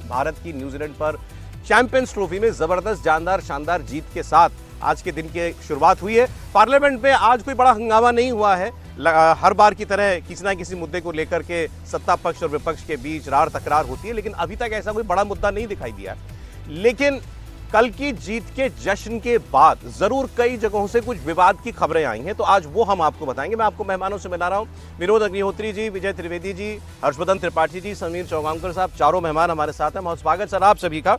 भारत की न्यूजीलैंड पर champions trophy में जबरदस्त शानदार जीत के साथ आज के दिन की शुरुआत हुई है। पार्लियामेंट में आज कोई बड़ा हंगामा नहीं हुआ है। हर बार की तरह किसी ना किसी मुद्दे को लेकर के सत्ता पक्ष और विपक्ष के बीच रार तकरार होती है, लेकिन अभी तक ऐसा कोई बड़ा मुद्दा नहीं दिखाई दिया। लेकिन कल की जीत के जश्न के बाद जरूर कई जगहों से कुछ विवाद की खबरें आई हैं, तो आज वो हम आपको बताएंगे। मैं आपको मेहमानों से मिला रहा हूं, विनोद अग्निहोत्री जी, विजय त्रिवेदी जी, हर्षवर्धन त्रिपाठी जी, समीर चौगांवकर साहब, चारों मेहमान हमारे साथ हैं। बहुत स्वागत सर आप सभी का।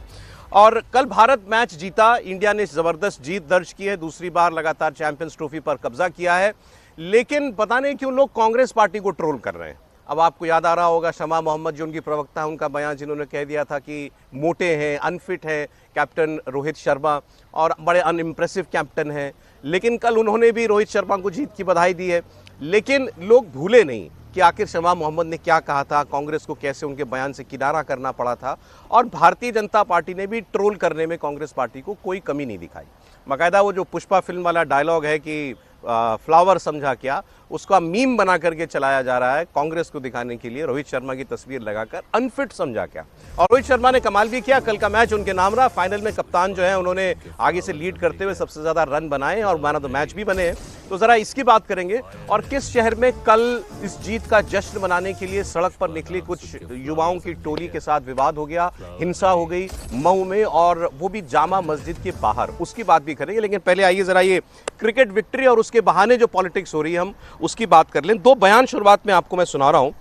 और कल भारत मैच जीता, इंडिया ने जबरदस्त जीत दर्ज की है, दूसरी बार लगातार चैंपियंस ट्रॉफी पर कब्जा किया है। लेकिन पता नहीं क्यों लोग कांग्रेस पार्टी को ट्रोल कर रहे हैं। अब आपको याद आ रहा होगा शमा मोहम्मद जो उनकी प्रवक्ता है, उनका बयान जिन्होंने कह दिया था कि मोटे हैं, अनफिट है कैप्टन रोहित शर्मा और बड़े अनइम्प्रेसिव कैप्टन हैं। लेकिन कल उन्होंने भी रोहित शर्मा को जीत की बधाई दी है। लेकिन लोग भूले नहीं कि आखिर शमा मोहम्मद ने क्या कहा था, कांग्रेस को कैसे उनके बयान से किनारा करना पड़ा था। और भारतीय जनता पार्टी ने भी ट्रोल करने में कांग्रेस पार्टी को कोई कमी नहीं दिखाई। बाकायदा वो जो पुष्पा फिल्म वाला डायलॉग है कि फ्लावर समझा क्या, उसका मीम बना करके चलाया जा रहा है कांग्रेस को दिखाने के लिए, रोहित शर्मा की तस्वीर लगाकर अनफिट समझा क्या। और रोहित शर्मा ने कमाल भी किया, कल का मैच उनके नाम रहा। फाइनल में कप्तान जो है उन्होंने आगे से लीड करते हुए सबसे ज्यादा रन बनाए और मैन ऑफ द मैच भी बने हैं। तो जरा इसकी बात करेंगे। और किस शहर में कल इस जीत का जश्न मनाने के लिए सड़क पर निकली कुछ युवाओं की टोली के साथ विवाद हो गया, हिंसा हो गई मऊ में, और वो भी जामा मस्जिद के बाहर, उसकी बात भी करेंगे। लेकिन पहले आइए जरा ये क्रिकेट विक्ट्री और उसके बहाने जो पॉलिटिक्स हो रही है हम उसकी बात कर लें। दो बयान शुरुआत में आपको मैं सुना रहा हूं।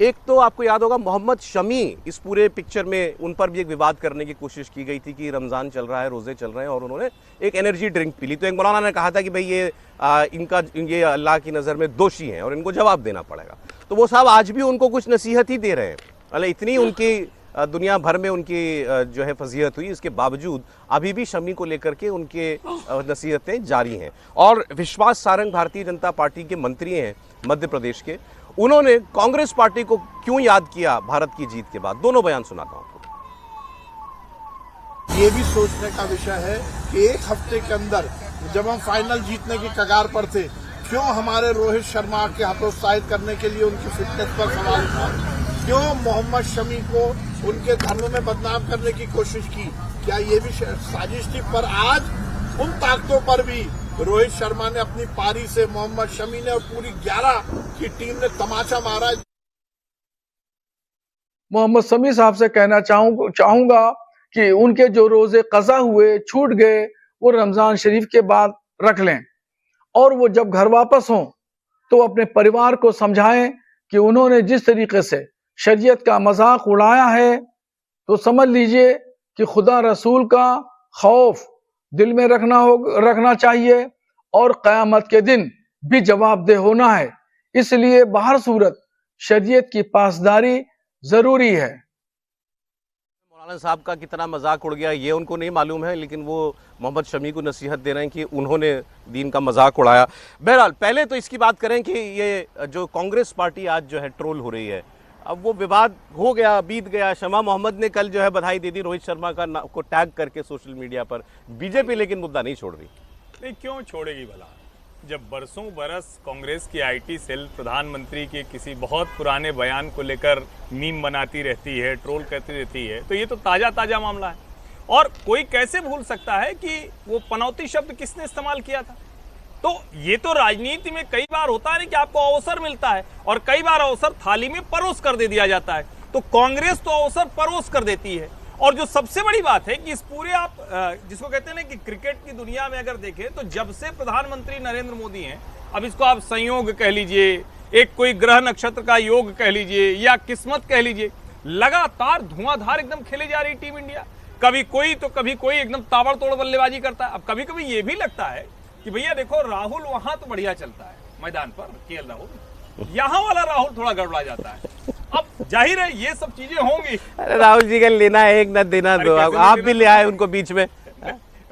एक तो आपको याद होगा मोहम्मद शमी, इस पूरे पिक्चर में उन पर भी एक विवाद करने की कोशिश की गई थी कि रमजान चल रहा है, रोजे चल रहे हैं, और उन्होंने एक एनर्जी ड्रिंक पी ली। तो एक मौलाना ने कहा था कि भाई ये अल्लाह की नज़र में दोषी हैं और इनको जवाब देना पड़ेगा। तो वो साहब आज भी उनको कुछ नसीहत ही दे रहे हैं। अरे इतनी उनकी दुनिया भर में उनकी जो है फजीहत हुई, इसके बावजूद अभी भी शमी को लेकर के उनके नसीहतें जारी हैं। और विश्वास सारंग भारतीय जनता पार्टी के मंत्री हैं मध्य प्रदेश के, उन्होंने कांग्रेस पार्टी को क्यों याद किया भारत की जीत के बाद। दोनों बयान सुनाता हूं। ये भी सोचने का विषय है कि एक हफ्ते के अंदर जब हम फाइनल जीतने की कगार पर थे, क्यों हमारे रोहित शर्मा के हतोत्साहित करने के लिए उनकी फिटनेस पर सवाल उठा, क्यों मोहम्मद शमी को उनके धर्म में बदनाम करने की कोशिश की। क्या ये भी साजिश थी? पर आज उन ताकतों पर भी रोहित शर्मा ने अपनी पारी से, मोहम्मद शमी ने और पूरी 11 की टीम ने तमाचा मारा। मोहम्मद शमी साहब से कहना चाहूंगा कि उनके जो रोजे कज़ा हुए, छूट गए, वो रमजान शरीफ के बाद रख लें, और वो जब घर वापस हों तो अपने परिवार को समझाएं कि उन्होंने जिस तरीके से शरीयत का मजाक उड़ाया है, तो समझ लीजिए कि खुदा रसूल का खौफ दिल में रखना चाहिए और क़यामत के दिन भी जवाबदेह होना है। इसलिए बाहर सूरत शरीयत की पासदारी जरूरी है। मौलाना साहब का कितना मजाक उड़ गया ये उनको नहीं मालूम है, लेकिन वो मोहम्मद शमी को नसीहत दे रहे हैं कि उन्होंने दीन का मजाक उड़ाया। बहरहाल पहले तो इसकी बात करें कि ये जो कांग्रेस पार्टी आज जो है ट्रोल हो रही है, अब वो विवाद हो गया, बीत गया। शमा मोहम्मद ने कल जो है बधाई दे दी रोहित शर्मा को टैग करके सोशल मीडिया पर। बीजेपी लेकिन मुद्दा नहीं छोड़ रही। नहीं, क्यों छोड़ेगी भला? जब बरसों बरस कांग्रेस की आईटी सेल प्रधानमंत्री के किसी बहुत पुराने बयान को लेकर मीम बनाती रहती है, ट्रोल करती रहती है, तो ये तो ताजा मामला है। और कोई कैसे भूल सकता है कि वो पनौती शब्द किसने इस्तेमाल किया था। तो ये तो राजनीति में कई बार होता है ना कि आपको अवसर मिलता है और कई बार अवसर थाली में परोस कर दे दिया जाता है। तो कांग्रेस तो अवसर परोस कर देती है। और जो सबसे बड़ी बात है कि इस पूरे आप जिसको कहते हैं ना कि क्रिकेट की दुनिया में अगर देखें, तो जब से प्रधानमंत्री नरेंद्र मोदी हैं, अब इसको आप संयोग कह लीजिए, एक कोई ग्रह नक्षत्र का योग कह लीजिए, या किस्मत कह लीजिए, लगातार धुआंधार एकदम खेले जा रही टीम इंडिया। कभी कोई तो कभी कोई एकदम ताबड़तोड़ बल्लेबाजी करता है। अब कभी कभी ये भी लगता है कि भैया देखो, राहुल वहां तो बढ़िया चलता है मैदान पर, केएल राहुल, यहाँ वाला राहुल थोड़ा गड़बड़ा जाता है। अब जाहिर है ये सब चीजें होंगी। अरे राहुल जी का लेना एक न देना दो, आप भी ले आए उनको बीच में।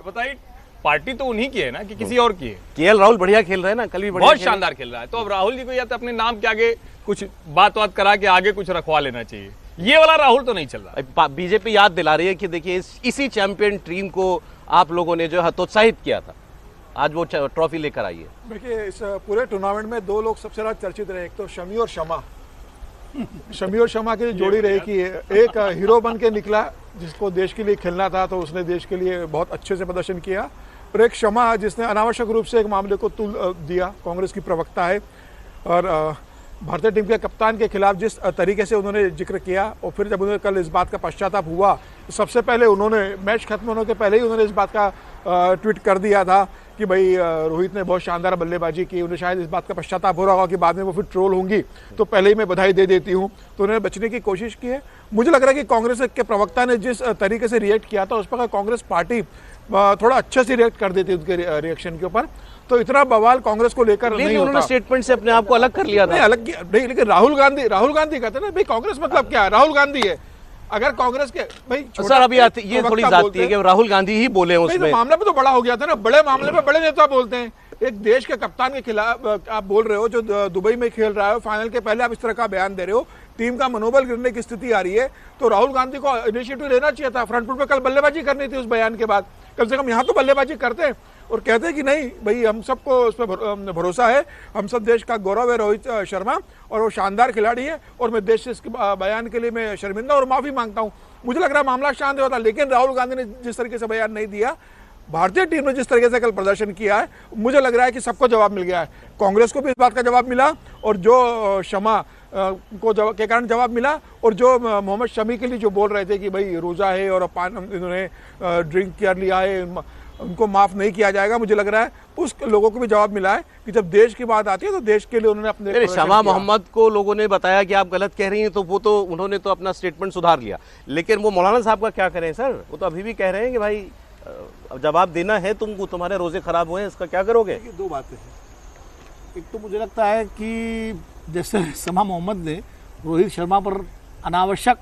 बताइए, पार्टी तो उन्हीं की है ना कि किसी और की है? केएल राहुल बढ़िया खेल रहे हैं ना, कल भी बहुत शानदार खेल रहा है। तो अब राहुल जी को या तो अपने नाम के आगे कुछ बात करा के आगे कुछ रखवा लेना चाहिए। ये वाला राहुल तो नहीं चल रहा। बीजेपी याद दिला रही है कि देखिए इसी चैंपियन टीम को आप लोगों ने जो हतोत्साहित किया था, आज वो ट्रॉफी लेकर आई है। देखिए, इस पूरे टूर्नामेंट में दो लोग सबसे ज्यादा चर्चित रहे, एक तो शमी और शमा। शमी और शमा की जोड़ी रही कि एक हीरो बन के निकला जिसको देश के लिए खेलना था, तो उसने देश के लिए बहुत अच्छे से प्रदर्शन किया, और एक शमा जिसने अनावश्यक रूप से एक मामले को तुल दिया। कांग्रेस की प्रवक्ता है और भारतीय टीम के कप्तान के खिलाफ जिस तरीके से उन्होंने जिक्र किया, और फिर जब उन्हें कल इस बात का पश्चाताप हुआ, तो सबसे पहले उन्होंने मैच खत्म होने के पहले ही उन्होंने इस बात का ट्वीट कर दिया था कि भाई रोहित ने बहुत शानदार बल्लेबाजी की। उन्हें शायद इस बात का पश्चाताप हो रहा होगा कि बाद में वो फिर ट्रोल होंगी, तो पहले ही मैं बधाई दे देती हूँ, तो उन्होंने बचने की कोशिश की है। मुझे लग रहा है कि कांग्रेस के प्रवक्ता ने जिस तरीके से रिएक्ट किया था उस पर कांग्रेस पार्टी थोड़ा अच्छे से रिएक्ट कर देती उनके रिएक्शन के ऊपर, तो इतना बवाल कांग्रेस को लेकर नहीं होता। उन्होंने स्टेटमेंट से अपने आप को अलग कर लिया था। नहीं अलग किया नहीं, लेकिन राहुल गांधी कहते हैं ना भाई कांग्रेस मतलब क्या है, राहुल गांधी है। अगर कांग्रेस के भाई सर अभी ये थोड़ी जाती है कि राहुल गांधी ही बोले उसमें, मामला भी तो बड़ा हो गया था ना, बड़े मामले में बड़े नेता बोलते हैं। एक देश के कप्तान के खिलाफ आप बोल रहे हो जो दुबई में खेल रहा है, फाइनल के पहले आप इस तरह का बयान दे रहे हो, टीम का मनोबल गिरने की स्थिति आ रही है, तो राहुल गांधी को इनिशिएटिव लेना चाहिए था। फ्रंट फुट पे कल बल्लेबाजी करनी थी उस बयान के बाद, कम से कम यहाँ तो बल्लेबाजी करते हैं और कहते हैं कि नहीं भाई हम सबको उस पर भरोसा है, हम सब देश का गौरव है रोहित शर्मा और वो शानदार खिलाड़ी है, और मैं देश से इसके बयान के लिए मैं शर्मिंदा और माफी मांगता हूँ। मुझे लग रहा है मामला शांत होता, लेकिन राहुल गांधी ने जिस तरीके से बयान नहीं दिया, भारतीय टीम ने जिस तरीके से कल प्रदर्शन किया है, मुझे लग रहा है कि सबको जवाब मिल गया है। कांग्रेस को भी इस बात का जवाब मिला, और जो शमा को के कारण जवाब मिला, और जो मोहम्मद शमी के लिए जो बोल रहे थे कि भाई रोजा है और इन्होंने ड्रिंक कर लिया है, उनको माफ नहीं किया जाएगा, मुझे लग रहा है उस लोगों को भी जवाब मिला है कि जब देश की बात आती है तो देश के लिए उन्होंने अपने शमा मोहम्मद को लोगों ने बताया कि आप गलत कह रही हैं, तो वो तो उन्होंने तो अपना स्टेटमेंट सुधार लिया, लेकिन वो मौलाना साहब का क्या करें सर, वो तो अभी भी कह रहे हैं कि भाई जवाब देना है तुमको, तुम्हारे रोजे खराब हुए, इसका क्या करोगे? दो बातें हैं। एक तो मुझे लगता है कि जैसे शमा मोहम्मद ने रोहित शर्मा पर अनावश्यक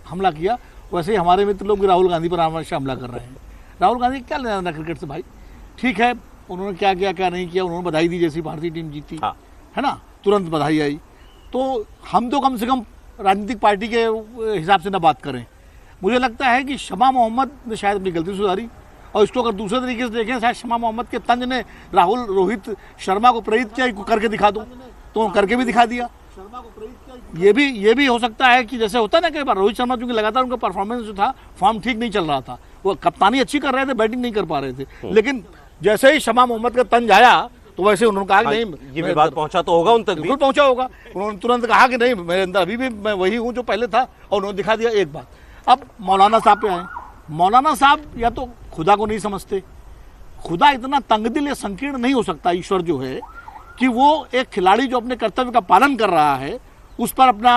हमला किया, वैसे ही हमारे मित्र लोग राहुल गांधी पर अनावश्यक हमला कर रहे हैं। राहुल गांधी क्या लेना देना क्रिकेट से भाई, ठीक है उन्होंने क्या किया क्या नहीं किया, उन्होंने बधाई दी जैसी भारतीय टीम जीती, हाँ। है ना, तुरंत बधाई आई, तो हम तो कम से कम राजनीतिक पार्टी के हिसाब से ना बात करें। मुझे लगता है कि शमा मोहम्मद ने शायद अपनी गलती सुधारी, और इसको अगर दूसरे तरीके से देखें, शायद शमा मोहम्मद के तंज ने रोहित शर्मा को प्रेरित किया करके दिखा दो, तो करके भी दिखा दिया। ये भी हो सकता है कि जैसे होता है ना कई बार, रोहित शर्मा चूंकि लगातार उनका परफॉर्मेंस जो था, फॉर्म ठीक नहीं चल रहा था, वो कप्तानी अच्छी कर रहे थे, बैटिंग नहीं कर पा रहे थे, लेकिन जैसे ही शमा मोहम्मद का तंज आया तो वैसे उन्होंने कहा कि नहीं, ये विवाद पहुंचा तो होगा उन तक भी, बिल्कुल पहुंचा होगा। उन्होंने तुरंत कहा कि नहीं मेरे अंदर अभी भी मैं वही हूं जो पहले था, और उन्होंने दिखा दिया एक बात। अब मौलाना साहब पे आए, मौलाना साहब या तो खुदा को नहीं समझते, खुदा इतना तंगदिल या संकीर्ण नहीं हो सकता ईश्वर जो है कि वो एक खिलाड़ी जो अपने कर्तव्य का पालन कर रहा है उस पर अपना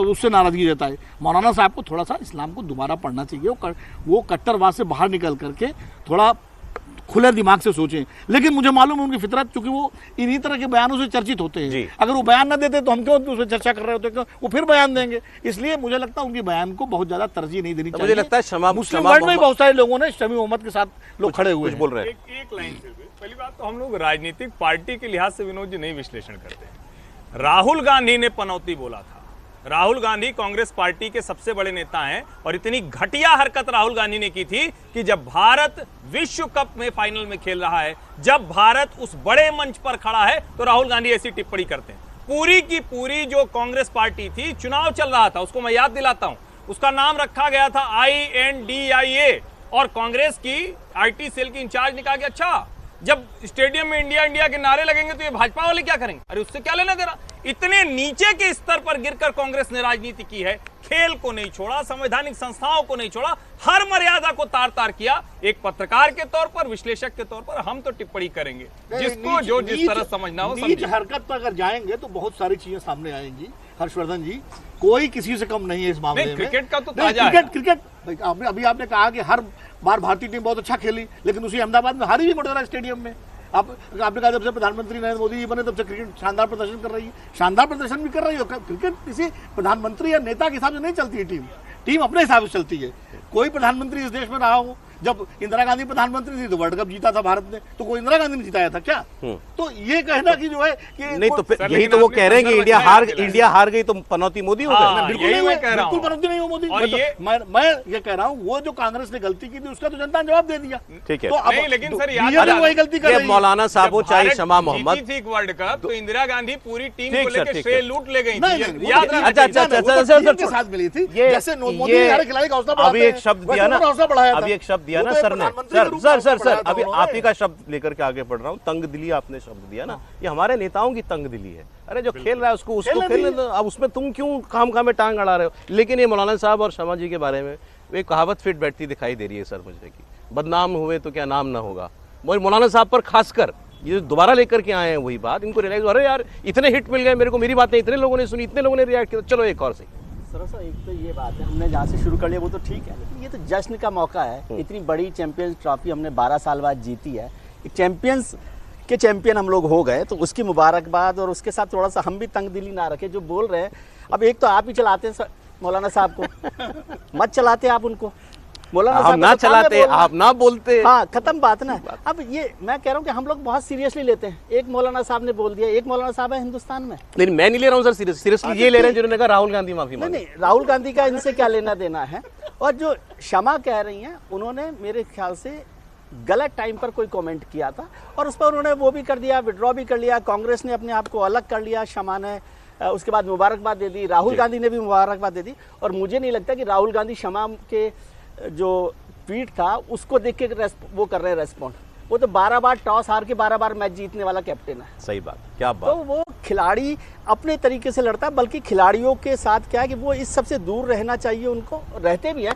उससे नाराजगी देता है। मौलाना साहब को थोड़ा सा इस्लाम को दोबारा पढ़ना चाहिए, वो कट्टरवाद से बाहर निकल करके थोड़ा खुले दिमाग से सोचें। लेकिन मुझे मालूम है उनकी फितरत, क्योंकि वो इन्हीं तरह के बयानों से चर्चित होते हैं, अगर वो बयान न देते तो हम क्यों उस पर चर्चा कर रहे होते, क्यों वो फिर बयान देंगे। इसलिए मुझे लगता है उनकी बयान को बहुत ज्यादा तरजीह नहीं देनी चाहिए। मुझे लगता है मुस्लिम वर्ल्ड में बहुत सारे लोगों ने शमी मोहम्मद के साथ लोग खड़े हुए बोल रहे हैं। एक लाइन से पहली बात तो हम लोग राजनीतिक पार्टी के लिहाज से विनोद जी नहीं विश्लेषण करते। राहुल गांधी ने पनौती बोला था, राहुल गांधी कांग्रेस पार्टी के सबसे बड़े नेता हैं, और इतनी घटिया हरकत राहुल गांधी ने की थी कि जब भारत विश्व कप में फाइनल में खेल रहा है, जब भारत उस बड़े मंच पर खड़ा है, तो राहुल गांधी ऐसी टिप्पणी करते हैं। पूरी की पूरी जो कांग्रेस पार्टी थी, चुनाव चल रहा था, उसको मैं याद दिलाता हूं, उसका नाम रखा गया था INDIA, और कांग्रेस की IT सेल की इंचार्ज ने कहा कि अच्छा जब स्टेडियम में इंडिया इंडिया के नारे लगेंगे तो ये भाजपा वाले क्या करेंगे? अरे उससे क्या लेना देना। इतने नीचे के स्तर पर गिरकर कांग्रेस ने राजनीति की है, खेल को नहीं छोड़ा, संवैधानिक संस्थाओं को नहीं छोड़ा, हर मर्यादा को तार तार किया। एक पत्रकार के तौर पर, विश्लेषक के तौर पर हम तो टिप्पणी करेंगे, जिसको जो जिस तरह समझना हो समझे। हरकत पर अगर जाएंगे तो बहुत सारी चीजें सामने आएंगी हर्षवर्धन जी, कोई किसी से कम नहीं है इस मामले में। क्रिकेट का तो ताजा है। क्रिकेट अभी आपने कहा कि हर बार भारतीय टीम बहुत अच्छा खेली, लेकिन उसी अहमदाबाद में हारी भी मोटेरा स्टेडियम में। आपने कहा जब से प्रधानमंत्री नरेंद्र मोदी जी बने तब से क्रिकेट शानदार प्रदर्शन कर रही है, शानदार प्रदर्शन भी कर रही है। क्रिकेट किसी प्रधानमंत्री या नेता के हिसाब से नहीं चलती है, टीम अपने हिसाब से चलती है। कोई प्रधानमंत्री इस देश में रहा हो जब इंदिरा गांधी प्रधानमंत्री थी तो वर्ल्ड कप जीता था भारत ने, तो कोई इंदिरा गांधी ने जिताया था क्या? तो ये कहना कि जो है कि नहीं तो फिर सर, यही लेकिन तो वो आपने कह रहे हैं कि पंद्रह इंडिया बच्चे हार गई तो पनौती मोदी हो हाँ, गए। बिल्कुल यही नहीं मैं हुए, कह रहा हूं। बिल्कुल पनौती नहीं हो मोदी। और मैं ये कह रहा हूँ वो जो कांग्रेस ने गलती की थी उसका तो जनता ने जवाब दे दिया। ठीक है। तो अब नहीं, लेकिन सर याद बीजेपी रखना, वही गलती कर ये रही है। मौलाना साहब हो जब चाहे भारत शमा जीती मोहम्मद, थी वर्ल्ड कप तो इंदिरा गांधी पूरी टीम ठीक को सर, लेकर ठीक श्रेय है। लूट ले गई नहीं, थी। नहीं, याद वो रखना अच्छा, चाहिए। अच्छा, वो तो अच्छा, टीम के अच्छा, साथ मिली थी। ये जैसे मोदी हर खिलाड़ी का हौसला बढ़ाते अभी एक हैं, शब्द वैसे दिया ना, उन्होंने हौसला बढ़ाया था। अभी एक शब्द दिया वो ना तो सर ने, प्रधानमंत्री के सर रूप में सर हौसला सर सर बढ़ाया था अभी उन्होंने। आप ही का शब्द लेकर के आगे बढ़ रहा हूँ, तंग दिली आपने शब्द दिया ना, ये हमारे नेताओं की तंग दिली है। अरे जो खेल रहा है उसको खेलने दो, अब उसमें तुम क्यों काम में टांग अड़ा रहे हो? लेकिन ये मौलाना साहब और शमा जी के बारे में एक कहावत फिट बैठती दिखाई दे रही है सर मुझे की, बदनाम हुए तो क्या नाम ना होगा। मौलाना साहब पर खासकर ये दोबारा लेकर के आए हैं वही बात, इनको रियलाइज, अरे यार इतने हिट मिल गए मेरे को, मेरी बातें इतने लोगों ने सुनी, इतने लोगों ने रिएक्ट किया, चलो एक और सही। सर एक तो ये बात है, हमने जहाँ से शुरू कर लिया वो तो ठीक है, लेकिन ये तो जश्न का मौका है। इतनी बड़ी चैंपियंस ट्रॉफी हमने 12 साल बाद जीती है, एक चैंपियंस के चैंपियन हम लोग हो गए, तो उसकी मुबारकबाद। और उसके साथ थोड़ा सा हम भी तंग दिली ना रखे जो बोल रहे हैं। अब एक तो आप ही चलाते हैं मौलाना साहब को, मत चलाते आप उनको। मौलाना हम साहब ना को तो सामने चलाते, बोलना है। आप ना बोलते। हाँ, खत्म बात ना। अब ये मैं कह रहा हूँ कि हम लोग बहुत सीरियसली लेते हैं। एक मौलाना साहब ने बोल दिया, एक मौलाना साहब है हिंदुस्तान में। लेकिन मैं नहीं ले रहा हूँ सर, सीरियसली ये ले रहे हैं जिन्होंने कहा राहुल गांधी माफी नहीं मांगी। नहीं, राहुल गांधी का इनसे क्या लेना देना है। और जो शमा कह रही हैं, उन्होंने मेरे ख्याल से गलत टाइम पर कोई कमेंट किया था और उस पर उन्होंने वो भी कर दिया, विड्रॉ भी कर लिया। कांग्रेस ने अपने आप को अलग कर लिया, शमा ने उसके बाद मुबारकबाद दे दी, राहुल गांधी ने भी मुबारकबाद दे दी। और मुझे नहीं लगता कि राहुल गांधी शमा के जो ट्वीट था उसको देख के वो कर रहे हैं रेस्पॉन्ड। वो तो 12 बार टॉस हार के 12 बार मैच जीतने वाला कैप्टन है। सही बात, क्या तो बात। वो खिलाड़ी अपने तरीके से लड़ता है, बल्कि खिलाड़ियों के साथ क्या है कि वो इस सबसे दूर रहना चाहिए, उनको रहते भी हैं।